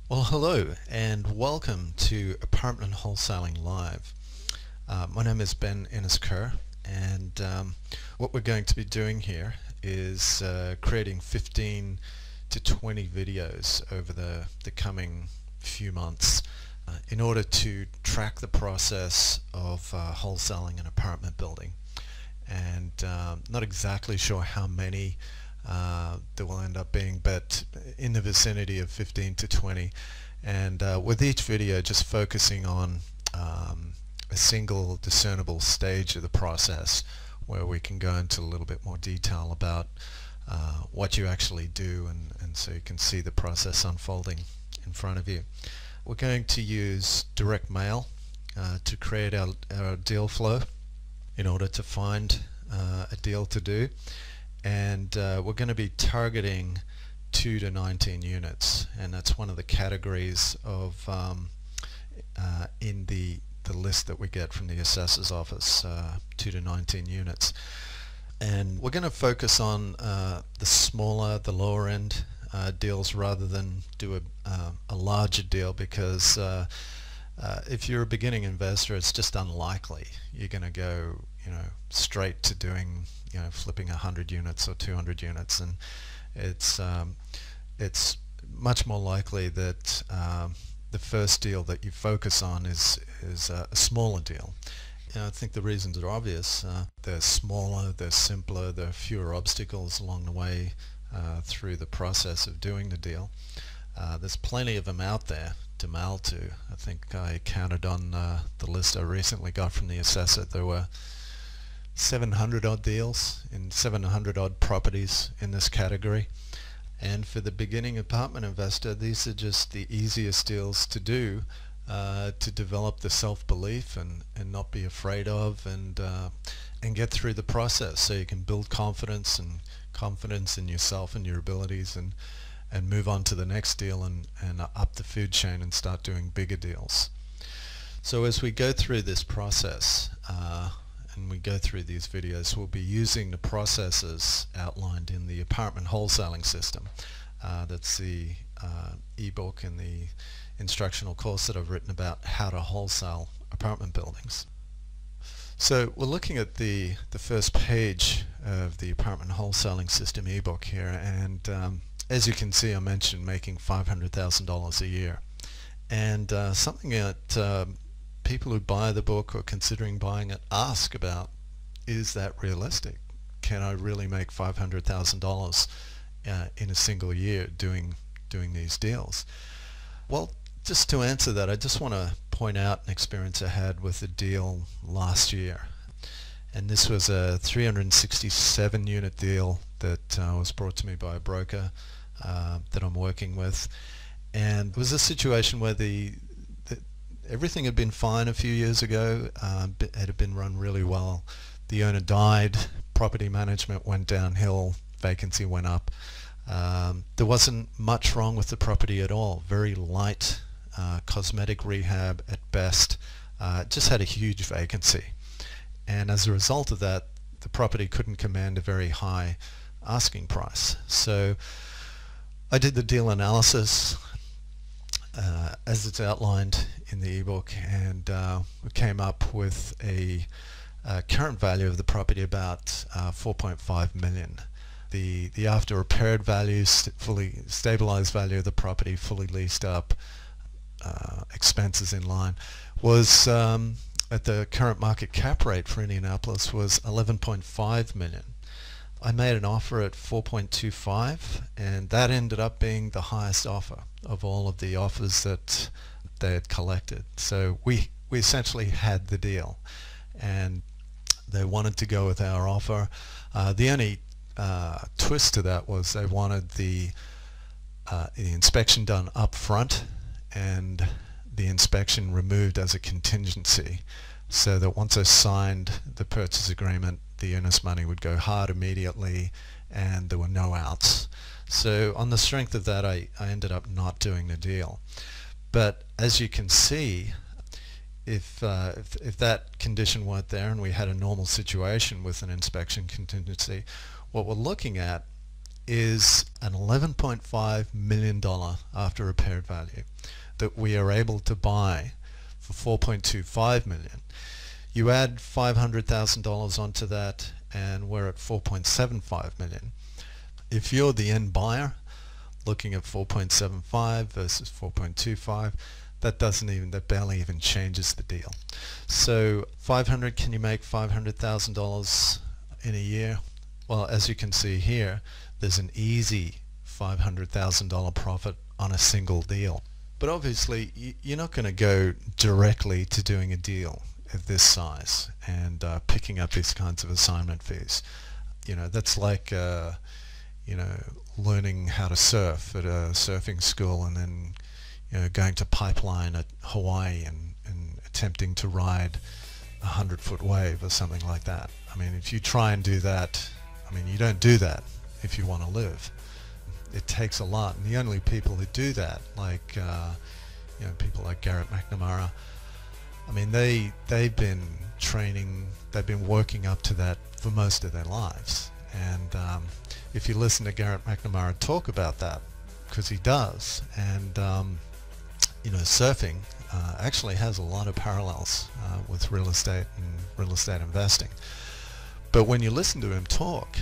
Well, hello and welcome to Apartment Wholesaling Live. My name is Ben Innes-Kerr, and what we're going to be doing here is creating 15 to 20 videos over the coming few months in order to track the process of wholesaling an apartment building. And not exactly sure how many there will end up being, but in the vicinity of 15 to 20. And with each video just focusing on a single discernible stage of the process where we can go into a little bit more detail about what you actually do, and so you can see the process unfolding in front of you. We're going to use direct mail to create our deal flow in order to find a deal to do, and we're going to be targeting 2 to 19 units, and that's one of the categories of in the list that we get from the assessor's office, 2 to 19 units. And we're going to focus on the smaller, the lower end deals rather than do a larger deal, because if you're a beginning investor, it's just unlikely you're going to go straight to doing flipping 100 units or 200 units, and it's much more likely that the first deal that you focus on is a smaller deal. I think the reasons are obvious. They're smaller, they're simpler, there are fewer obstacles along the way through the process of doing the deal. There's plenty of them out there to mail to. I think I counted on the list I recently got from the assessor. There were 700 odd deals in 700 odd properties in this category. And for the beginning apartment investor, these are just the easiest deals to do to develop the self-belief and not be afraid of, and get through the process so you can build confidence in yourself and your abilities, and move on to the next deal and up the food chain and start doing bigger deals. So as we go through this process and we go through these videos, we'll be using the processes outlined in the apartment wholesaling system. That's the ebook and the instructional course that I've written about how to wholesale apartment buildings. So we're looking at the first page of the apartment wholesaling system ebook here, and as you can see, I mentioned making $500,000 a year, and something that people who buy the book or considering buying it ask about: is that realistic? Can I really make $500,000 in a single year doing these deals? Well, just to answer that, I just want to point out an experience I had with a deal last year, and this was a 367 unit deal that was brought to me by a broker that I'm working with, and it was a situation where everything had been fine a few years ago. It had been run really well. The owner died, property management went downhill, vacancy went up. There wasn't much wrong with the property at all. Very light cosmetic rehab at best. Just had a huge vacancy, and as a result of that, the property couldn't command a very high asking price. So I did the deal analysis as it's outlined in the ebook, and we came up with a current value of the property about $4.5 million. The after repaired value, fully stabilized value of the property, fully leased up, expenses in line, was at the current market cap rate for Indianapolis was $11.5 million. I made an offer at 4.25, and that ended up being the highest offer of all of the offers that they had collected. So we essentially had the deal, and they wanted to go with our offer. The only twist to that was they wanted the inspection done up front and the inspection removed as a contingency, so that once I signed the purchase agreement, the earnest money would go hard immediately and there were no outs. So on the strength of that, I ended up not doing the deal. But as you can see, if that condition weren't there and we had a normal situation with an inspection contingency, what we're looking at is an $11.5 million after repaired value that we are able to buy for $4.25 million. You add $500,000 onto that and we're at $4.75 million. If you're the end buyer looking at 4.75 versus 4.25, that barely even changes the deal. So can you make $500,000 in a year? Well, as you can see here, there's an easy $500,000 profit on a single deal. But obviously you're not going to go directly to doing a deal of this size and picking up these kinds of assignment fees. That's like learning how to surf at a surfing school and then going to Pipeline at Hawaii and attempting to ride a 100-foot wave or something like that. I mean, if you try and do that, you don't do that if you want to live. It takes a lot, and the only people who do that, like people like Garrett McNamara, they've been training, they've been working up to that for most of their lives. And if you listen to Garrett McNamara talk about that, because he does, and surfing actually has a lot of parallels with real estate and real estate investing. But when you listen to him talk,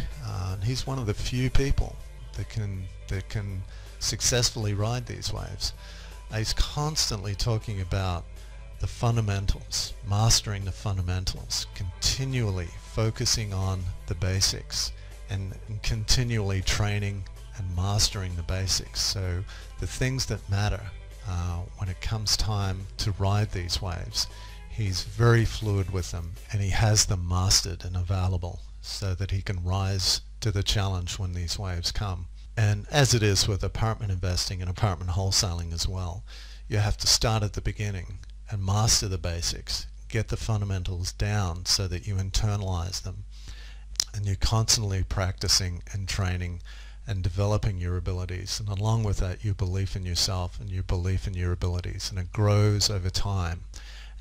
he's one of the few people that can successfully ride these waves. He's constantly talking about the fundamentals, mastering the fundamentals, continually focusing on the basics, and continually training and mastering the basics. So the things that matter when it comes time to ride these waves, he's very fluid with them, and he has them mastered and available so that he can rise to the challenge when these waves come. And as it is with apartment investing and apartment wholesaling as well, you have to start at the beginning and master the basics, get the fundamentals down so that you internalize them, and you're constantly practicing and training and developing your abilities, and along with that your belief in yourself and your belief in your abilities, and it grows over time.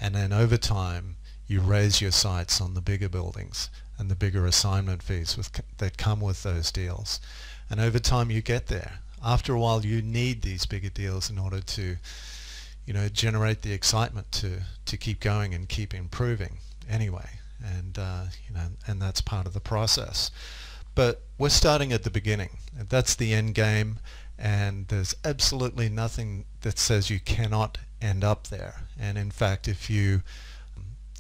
And then over time you raise your sights on the bigger buildings and the bigger assignment fees that come with those deals, and over time you get there. After a while you need these bigger deals in order to generate the excitement to keep going and keep improving anyway, and and that's part of the process. But we're starting at the beginning. That's the end game, and there's absolutely nothing that says you cannot end up there. And in fact, if you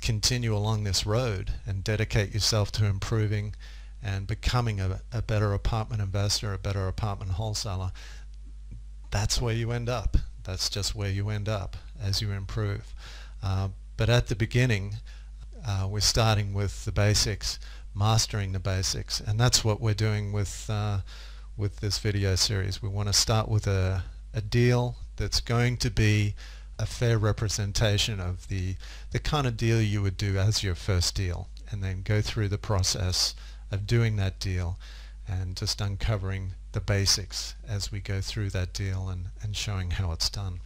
continue along this road and dedicate yourself to improving and becoming a better apartment investor, a better apartment wholesaler, that's where you end up. That's just where you end up as you improve. But at the beginning, we're starting with the basics, mastering the basics, and that's what we're doing with this video series. We want to start with a deal that's going to be a fair representation of the kind of deal you would do as your first deal, and then go through the process of doing that deal and just uncovering the basics as we go through that deal and showing how it's done.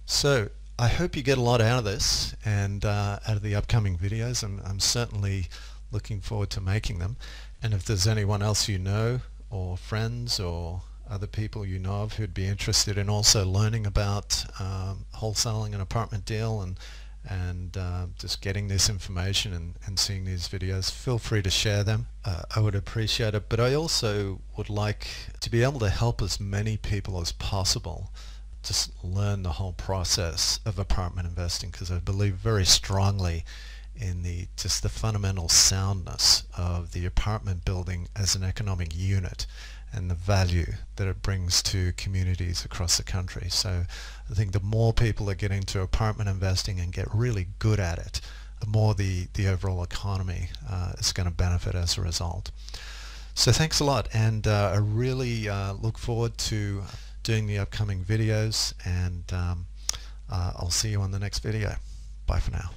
So I hope you get a lot out of this and out of the upcoming videos. I'm certainly looking forward to making them, and if there's anyone else you know, or friends or other people you know of who'd be interested in also learning about wholesaling an apartment deal and just getting this information and seeing these videos, feel free to share them. I would appreciate it, but I also would like to be able to help as many people as possible just learn the whole process of apartment investing, because I believe very strongly in the fundamental soundness of the apartment building as an economic unit and the value that it brings to communities across the country. So I think the more people that get into apartment investing and get really good at it, the more the overall economy is going to benefit as a result. So thanks a lot, and I really look forward to doing the upcoming videos, and I'll see you on the next video. Bye for now.